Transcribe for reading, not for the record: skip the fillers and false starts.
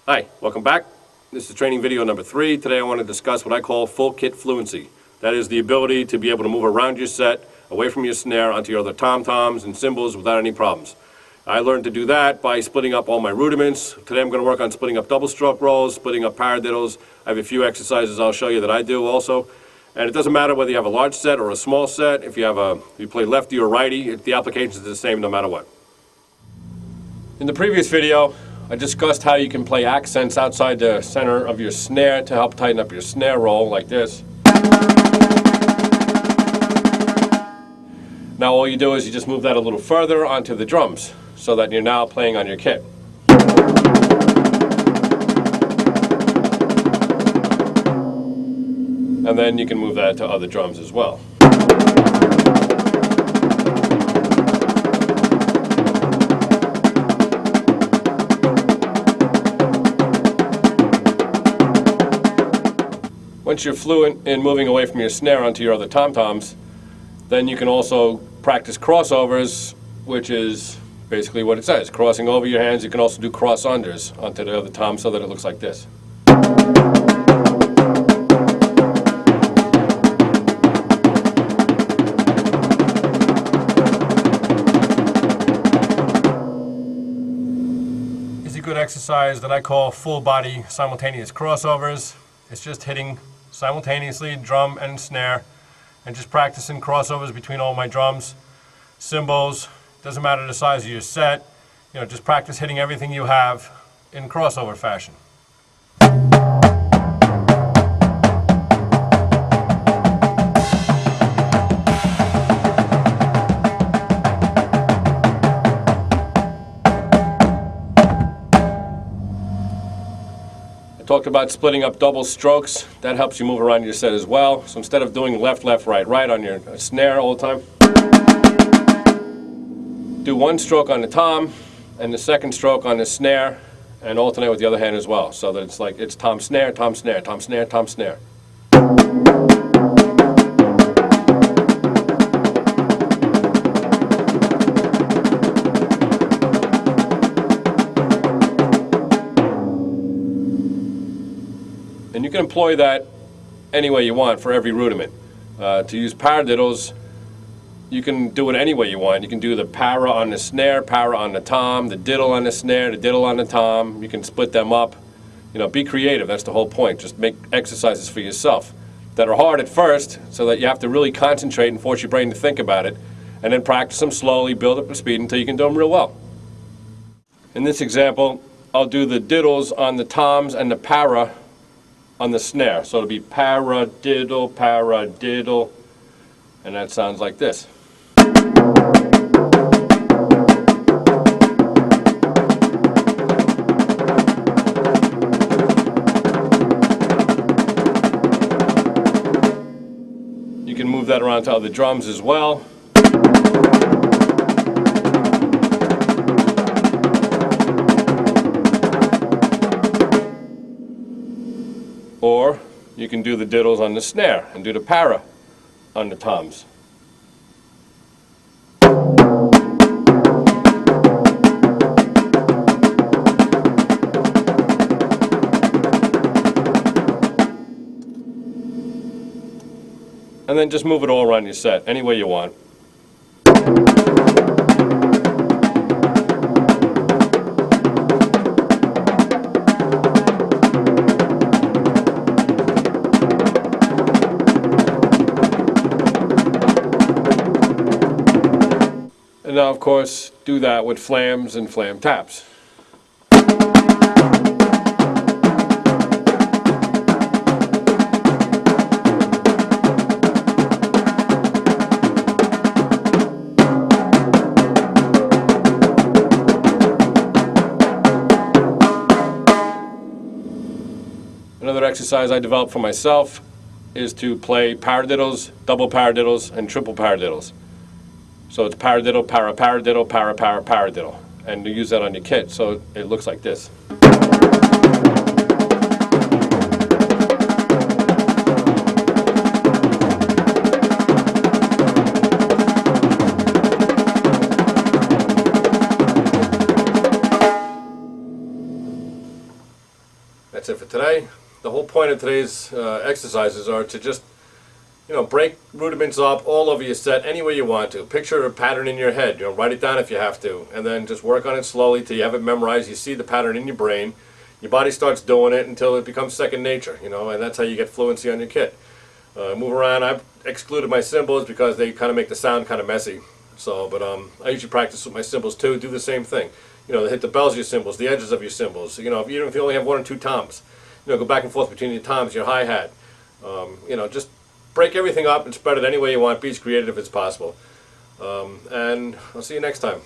Hi, welcome back. This is training video number 3. Today I want to discuss what I call full kit fluency. That is the ability to be able to move around your set, away from your snare, onto your other tom-toms and cymbals without any problems. I learned to do that by splitting up all my rudiments. Today I'm going to work on splitting up double stroke rolls, splitting up paradiddles. I have a few exercises I'll show you that I do also. And it doesn't matter whether you have a large set or a small set. If you play lefty or righty, the applications are the same no matter what. In the previous video, I discussed how you can play accents outside the center of your snare to help tighten up your snare roll like this. Now all you do is you just move that a little further onto the drums so that you're now playing on your kit. And then you can move that to other drums as well. Once you're fluent in moving away from your snare onto your other tom-toms, then you can also practice crossovers, which is basically what it says. Crossing over your hands. You can also do cross-unders onto the other tom so that it looks like this. It's a good exercise that I call full-body simultaneous crossovers. It's just hitting simultaneously drum and snare and just practicing crossovers between all my drums, cymbals. Doesn't matter the size of your set, just practice hitting everything you have in crossover fashion. Talked about splitting up double strokes. That helps you move around your set as well. So instead of doing left, left, right, right on your snare all the time, do one stroke on the tom and the second stroke on the snare and alternate with the other hand as well. So that it's like it's tom, snare, tom, snare, tom, snare, tom, snare. And you can employ that any way you want for every rudiment. To use paradiddles, you can do it any way you want. You can do the para on the snare, para on the tom, the diddle on the snare, the diddle on the tom. You can split them up. Be creative. That's the whole point. Just make exercises for yourself that are hard at first so that you have to really concentrate and force your brain to think about it, and then practice them slowly, build up the speed until you can do them real well. In this example, I'll do the diddles on the toms and the para on the snare. So it'll be paradiddle, paradiddle, and that sounds like this. You can move that around to other drums as well. Or you can do the diddles on the snare and do the para on the toms. And then just move it all around your set, any way you want. And now, of course, do that with flams and flam taps. Another exercise I developed for myself is to play paradiddles, double paradiddles, and triple paradiddles. So it's paradiddle, para, paradiddle, para, para, paradiddle. And you use that on your kit, so it looks like this. that's it for today. The whole point of today's exercises are to just, break rudiments up all over your set any way you want to. Picture a pattern in your head, write it down if you have to, and then just work on it slowly till you have it memorized. You see the pattern in your brain. Your body starts doing it until it becomes second nature, and that's how you get fluency on your kit. Move around. I've excluded my cymbals because they kind of make the sound kind of messy. So, but I usually practice with my cymbals too. Do the same thing. Hit the bells of your cymbals, the edges of your cymbals. Even if you only have one or two toms, go back and forth between your toms, your hi-hat. Just break everything up and spread it any way you want. Be as creative as possible. And I'll see you next time.